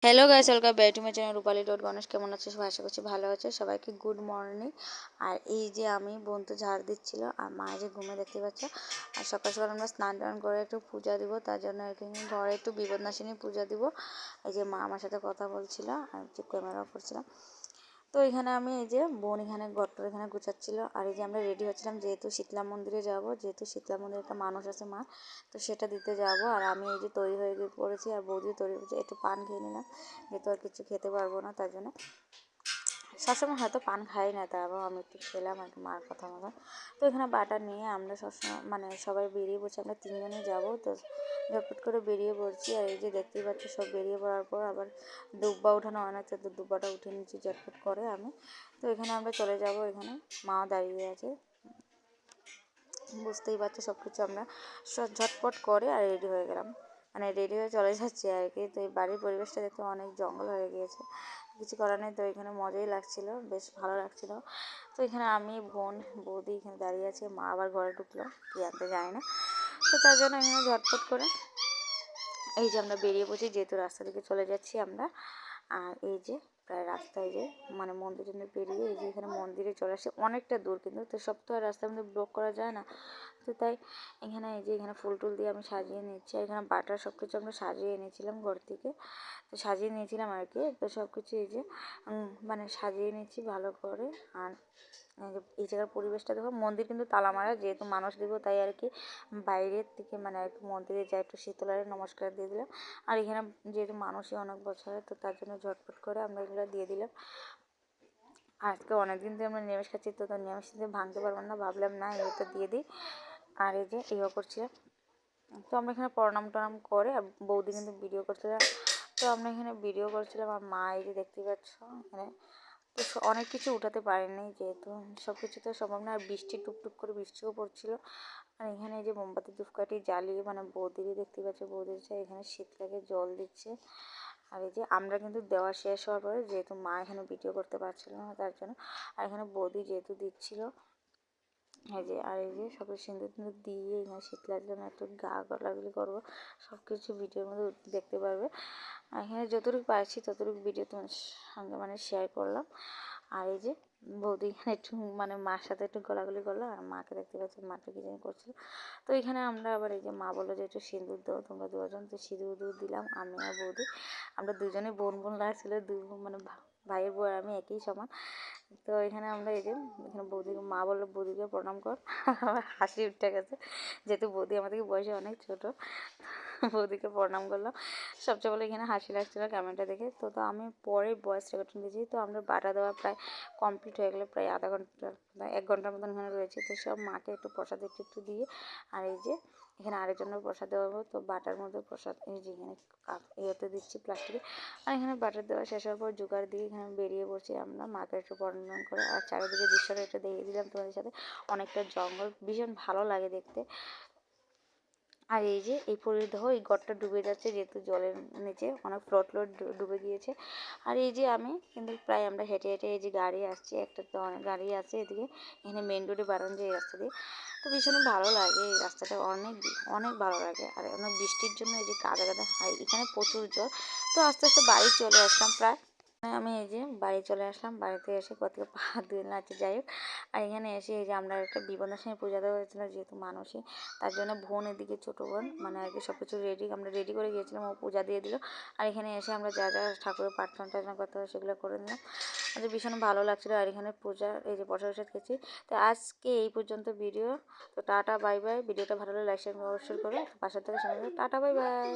Hello guys, welcome back to my channel Rupali dot Ganesh. কেমন আছে সবাই? আশা করছি ভালো আছে। সবাইকে গুড মর্নিং। আর এই যে আমি বন্ধু ঝাড় দিচ্ছিল আর মা যে ঘুমে দেখতে পাচ্ছ। আর সকাল সকাল আমরা স্নান টান করে একটু পূজা দিব, তার জন্য এখানে ঘরে একটু বিপদনাশিনী পূজা দিব। এই যে মা আমার সাথে কথা বলছিল আর যে ক্যামেরা করছিলাম। তো এখানে আমি এই যে বোন এখানে ঘরটার এখানে গুছাচ্ছিল। আর এই যে আমরা রেডি হচ্ছিলাম, যেহেতু শীতলা মন্দিরে যাব, যেহেতু শীতলা মন্দিরে একটা মানুষ আছে মা, তো সেটা দিতে যাব। আর আমি এই যে তৈরি হয়ে গিয়ে পড়েছি আর বৌদিও তৈরি হয়েছে। একটু পান খেয়ে নিলাম, যেহেতু আর কিছু খেতে পারবো না, তার জন্য সবসময় হয়তো পান খাই না, তারপর আমি একটু খেলাম আর মার কথা মতো। তো এখানে বাটা নিয়ে আমরা সবসময় মানে সবাই বেরিয়ে পড়ছি, আমরা তিনজনই যাব। তো ঝটপট করে বেরিয়ে পড়ছি। আর এই যে দেখতেই পাচ্ছি সব বেরিয়ে পড়ার পর আবার দুব্বা উঠানো হয় না, তো দুব্বাটা উঠে নিচ্ছি ঝটপট করে আমি। তো এখানে আমরা চলে যাব, এখানে মা দাঁড়িয়ে আছে, বুঝতেই পারছো। সব কিছু আমরা ঝটপট করে আর রেডি হয়ে গেলাম, মানে রেডি হয়ে চলে যাচ্ছি আর কি। তো এই বাড়ির পরিবেশটা দেখতে অনেক জঙ্গল হয়ে গিয়েছে, কিছু করার নেই। তো এখানে মজাই লাগছিলো, বেশ ভালো লাগছিলো। তো এখানে আমি বোন বৌদি এখানে দাঁড়িয়ে আছে, মা আবার ঘরে ঢুকলো, কি আনতে যায় না। তো তার জন্য এখানে ঝটপট করে এই যে আমরা বেরিয়ে পড়ছি, যেহেতু রাস্তা দিকে চলে যাচ্ছি আমরা। আর এই যে প্রায় রাস্তায় যে মানে মন্দিরের জন্য পেরিয়ে এই যে এখানে মন্দিরে চলে আসে, অনেকটা দূর কিন্তু। তো সব তো আর রাস্তার মধ্যে ব্লক করা যায় না, তো তাই এখানে এই যে এখানে ফুল টুল দিয়ে আমি সাজিয়ে নিচ্ছি। আর এখানে বাটার সব কিছু আমরা সাজিয়ে এনেছিলাম ঘর থেকে, তো সাজিয়ে নিয়েছিলাম আর কি। তো সব কিছু এই যে মানে সাজিয়ে নিচ্ছি ভালো করে। আর এই জায়গার পরিবেশটা দেখো, মন্দির কিন্তু তালা মারা, যেহেতু মানুষ দিব তাই আর কি বাইরের থেকে মানে আর কি মন্দিরে যাই একটু শীতলারে নমস্কার দিয়ে দিলাম। আর এখানে যেহেতু মানুষই অনেক বছরের, তো তার জন্য ঝটপট করে আমরা এগুলো দিয়ে দিলাম। আজকে অনেকদিন ধরে আমরা নিরামিষ খাচ্ছি, তো নিরামিষ দিয়ে ভাঙতে পারবো না, ভাবলাম না এগুলো দিয়ে দিই। আর এই যে এগুলো করছিলাম। তো আমরা এখানে প্রণাম টনাম করে, আর বৌদি কিন্তু ভিডিও করছিলাম। তো আমরা এখানে ভিডিও করছিলাম। আর মা এই যে দেখতে পাচ্ছ এখানে তো অনেক কিছু উঠাতে পারিনি, যেহেতু সব কিছু তো সম্ভব না। আর বৃষ্টি টুকটুক করে বৃষ্টিও পড়ছিল। আর এখানে এই যে মোমবাতি ধূপকাঠি জ্বালিয়ে মানে বৌদিরই দেখতে পাচ্ছ, বৌদির এখানে শীতলাকে জল দিচ্ছে। আর এই যে আমরা কিন্তু দেওয়া শেষ হওয়ার পরে, যেহেতু মা এখানে ভিডিও করতে পারছিল না তার জন্য, আর এখানে বৌদি যেহেতু দিচ্ছিল এই যে। আর এই যে সবাই সিঁদুর টিঁদুর দিয়ে এখানে শীতলার জন্য একটু গা গলাগুলি করবো, সব কিছু ভিডিওর মধ্যে দেখতে পারবে। আর এখানে যতটুকু পারছি ততটুকু ভিডিও তোমার সঙ্গে মানে শেয়ার করলাম। আর এই যে বৌদি এখানে একটু মানে মার সাথে একটু গলাগলি করলো, আর মাকে দেখতে পাচ্ছি মাকে কি জানি করছিল। তো এখানে আমরা আবার এই যে মা বললো যে একটু সিঁদুর দাও তোমরা দুজন, তো সিঁদুর দিলাম আমি আর বৌদি। আমরা দুজনে বোন বোন লাগছিলো, মানে ভাইয়ের বউ আর আমি একই সমান। তো এখানে আমরা এই যে এখানে বৌদিকে মা বললো বৌদিকে প্রণাম কর। আমার হাসি উঠে গেছে, যেহেতু বৌদি আমাদেরকে বয়সে অনেক ছোটো। বৌদিকে প্রণাম করলাম। সবচেয়ে বলে এখানে হাসি লাগছিলো ক্যামেরাটা দেখে। তো আমি পরে ভয়েস রেকর্ডিং দিয়েছি। তো আমরা বাটা দেওয়া প্রায় কমপ্লিট হয়ে গেলে, প্রায় আধা ঘন্টা 1 ঘন্টার মতন এখানে রয়েছে। তো সব মাকে একটু প্রসাদ একটু দিয়ে, আর এই যে এখানে আরেকজনের প্রসাদ দেওয়া হবে। তো বাটার মধ্যে প্রসাদ এই যে এখানে ইয়েতে দিচ্ছি প্লাস্টিকে। আর এখানে বাটার দেওয়া শেষ হওয়ার পর জোগাড় দিয়ে এখানে বেরিয়ে পড়ছি আমরা, মাকে একটু বর্ণন করে। আর চারিদিকে দৃশ্যটা একটু দেখিয়ে দিলাম তোমাদের সাথে, অনেকটা জঙ্গল, ভীষণ ভালো লাগে দেখতে। আর এই যে এই পরিদেহ এই ঘরটা ডুবে যাচ্ছে, যেহেতু জলের নিচে অনেক ফ্লোট ডুবে গিয়েছে। আর এই যে আমি কিন্তু প্রায় আমরা হেঁটে হেঁটে এই যে গাড়ি আসছে, একটা তো অনেক গাড়ি আছে এদিকে, এখানে মেন রোডে বাড়ান যে এই রাস্তা দিয়ে। তো ভীষণ ভালো লাগে এই রাস্তাটা, অনেক অনেক ভালো লাগে। আর অনেক বৃষ্টির জন্য এই যে কাদা কাদা হয়, এখানে প্রচুর জল। তো আস্তে আস্তে বাড়ি চলে আসলাম প্রায়। আমি এই যে বাড়ি চলে আসলাম, বাড়িতে এসে কত পা ধুয়ে আছে, যাই হোক। আর এখানে এসে এই যে আমরা একটা বিপন্নসময় পূজা দেওয়া হয়েছিল, যেহেতু মানুষই, তার জন্য বোন এদিকে ছোটো বোন মানে আর কি সব কিছু আমরা রেডি করে গিয়েছিলাম, ও পূজা দিয়ে দিল। আর এখানে এসে আমরা যা যা ঠাকুরের প্রার্থনা টার্থনা করতে হয় সেগুলো করে নিলাম। আর ভীষণ ভালো লাগছিলো। আর এখানে পূজা এই যে প্রসাদ খেয়েছি। তো আজকে এই পর্যন্ত ভিডিও। তো টাটা বাই বাই। ভিডিওটা ভালো লাগলে লাইক শেয়ার অবশ্যই করে, পাশের থেকে সঙ্গে টাটা বাই বাই।